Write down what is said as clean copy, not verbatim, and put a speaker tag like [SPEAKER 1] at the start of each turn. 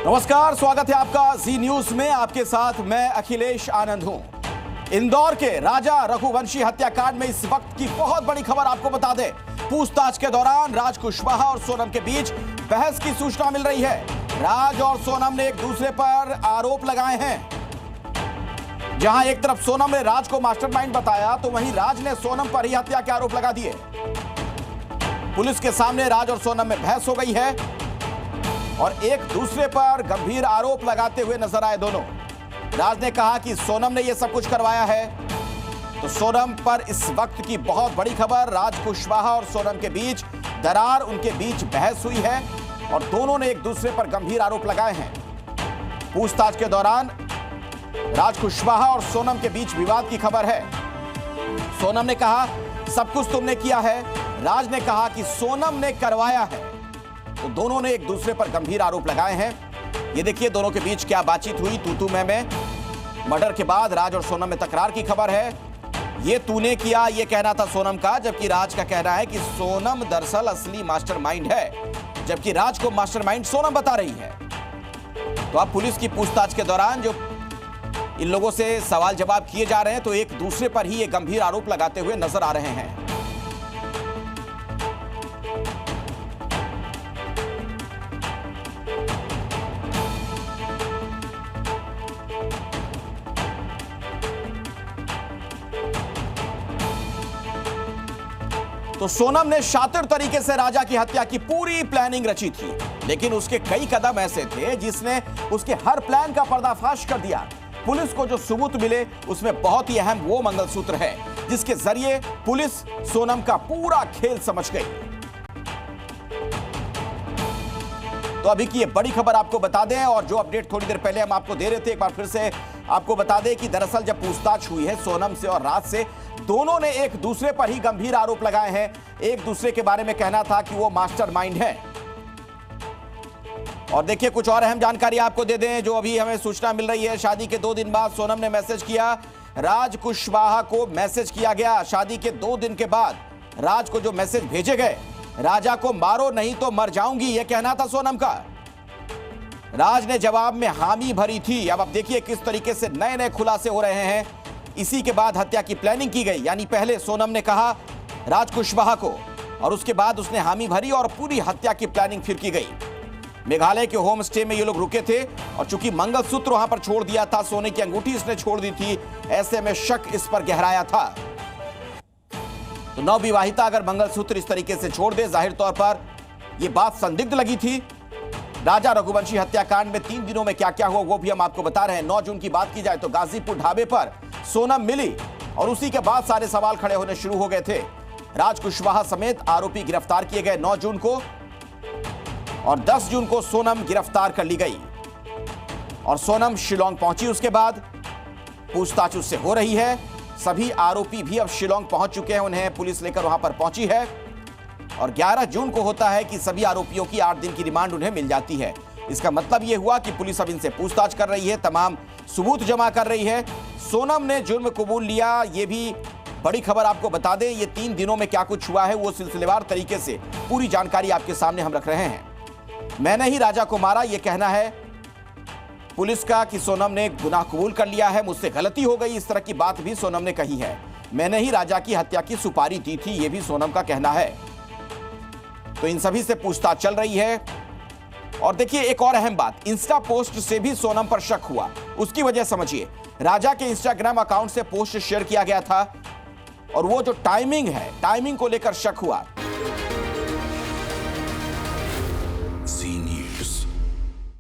[SPEAKER 1] नमस्कार, स्वागत है आपका जी न्यूज में। आपके साथ मैं अखिलेश आनंद हूं। इंदौर के राजा रघुवंशी हत्याकांड में इस वक्त की बहुत बड़ी खबर आपको बता दें। पूछताछ के दौरान राज कुशवाहा और सोनम के बीच बहस की सूचना मिल रही है। राज और सोनम ने एक दूसरे पर आरोप लगाए हैं। जहां एक तरफ सोनम ने राज को मास्टरमाइंड बताया, तो वहीं राज ने सोनम पर ही हत्या के आरोप लगा दिए। पुलिस के सामने राज और सोनम में बहस हो गई है और एक दूसरे पर गंभीर आरोप लगाते हुए नजर आए दोनों। राज ने कहा कि सोनम ने यह सब कुछ करवाया है, तो सोनम पर इस वक्त की बहुत बड़ी खबर। राज कुशवाहा और सोनम के बीच दरार, उनके बीच बहस हुई है और दोनों ने एक दूसरे पर गंभीर आरोप लगाए हैं। पूछताछ के दौरान राज कुशवाहा और सोनम के बीच विवाद की खबर है। सोनम ने कहा सब कुछ तुमने किया है, राज ने कहा कि सोनम ने करवाया है। तो दोनों ने एक दूसरे पर गंभीर आरोप लगाए हैं। ये देखिए दोनों के बीच क्या बातचीत हुई। तू मैं में मर्डर के बाद राज और सोनम में तकरार की खबर है। ये तूने किया, ये कहना था सोनम का, जबकि राज का कहना है कि सोनम दरअसल असली मास्टरमाइंड है, जबकि राज को मास्टरमाइंड सोनम बता रही है। तो अब पुलिस की पूछताछ के दौरान जो इन लोगों से सवाल जवाब किए जा रहे हैं, तो एक दूसरे पर ही ये गंभीर आरोप लगाते हुए नजर आ रहे हैं। तो सोनम ने शातिर तरीके से राजा की हत्या की पूरी प्लानिंग रची थी, लेकिन उसके कई कदम ऐसे थे जिसने उसके हर प्लान का पर्दाफाश कर दिया। पुलिस को जो सबूत मिले उसमें बहुत ही अहम वो मंगलसूत्र है जिसके जरिए पुलिस सोनम का पूरा खेल समझ गई। तो अभी की ये बड़ी खबर आपको बता दें, और जो अपडेट थोड़ी देर पहले हम आपको दे रहे थे, एक बार फिर से आपको बता दें कि दरअसल जब पूछताछ हुई है सोनम से और राज से, दोनों ने एक दूसरे पर ही गंभीर आरोप लगाए हैं। एक दूसरे के बारे में कहना था कि वो मास्टरमाइंड है। और देखिए कुछ और अहम जानकारी आपको दे दें जो अभी हमें सूचना मिल रही है। शादी के 2 दिन बाद सोनम ने मैसेज किया, राज कुशवाहा को मैसेज किया गया। शादी के 2 दिन के बाद राज को जो मैसेज भेजे गए, राजा को मारो नहीं तो मर जाऊंगी, यह कहना था सोनम का। राज ने जवाब में हामी भरी थी। अब देखिए किस तरीके से नए नए खुलासे हो रहे हैं। इसी के बाद हत्या की प्लानिंग की गई, यानी पहले सोनम ने कहा राज कुशवाहा को और उसके बाद उसने हामी भरी और पूरी हत्या की प्लानिंग फिर की गई। मेघालय के होम स्टे में ये लोग रुके थे और चूंकि मंगलसूत्र वहां पर छोड़ दिया था, सोने की अंगूठी इसने छोड़ दी थी, ऐसे में शक इस पर गहराया था। तो नवविवाहिता अगर मंगलसूत्र इस तरीके से छोड़ दे, जाहिर तौर पर यह बात संदिग्ध लगी थी। राजा रघुवंशी हत्याकांड में 3 दिनों में क्या क्या हुआ वो भी हम आपको बता रहे हैं। 9 जून की बात की जाए तो गाजीपुर ढाबे पर सोनम मिली और उसी के बाद सारे सवाल खड़े होने शुरू हो गए थे। राज कुशवाहा समेत आरोपी गिरफ्तार किए गए 9 जून को, और 10 जून को सोनम गिरफ्तार कर ली गई और सोनम शिलोंग पहुंची। उसके बाद पूछताछ उससे हो रही है। सभी आरोपी भी अब शिलोंग पहुंच चुके हैं, उन्हें पुलिस लेकर वहां पर पहुंची है और 11 जून को होता है कि सभी आरोपियों की 8 दिन की रिमांड उन्हें मिल जाती है। इसका मतलब यह हुआ कि पुलिस अब इनसे पूछताछ कर रही है, तमाम सबूत जमा कर रही है। सोनम ने जुर्म कबूल लिया, यह भी बड़ी खबर आपको बता दें। ये 3 दिनों में क्या कुछ हुआ है वो सिलसिलेवार तरीके से पूरी जानकारी आपके सामने हम रख रहे हैं। मैंने ही राजा को मारा, यह कहना है पुलिस का कि सोनम ने गुनाह कबूल कर लिया है, मुझसे गलती हो गई, इस तरह की बात भी सोनम ने कही है। मैंने ही राजा की हत्या की सुपारी दी थी, यह भी सोनम का कहना है। तो इन सभी से पूछताछ चल रही है। और देखिए एक और अहम बात, इंस्टा पोस्ट से भी सोनम पर शक हुआ। उसकी वजह समझिए, राजा के इंस्टाग्राम अकाउंट से पोस्ट शेयर किया गया था और वो जो टाइमिंग है, टाइमिंग को लेकर शक हुआ।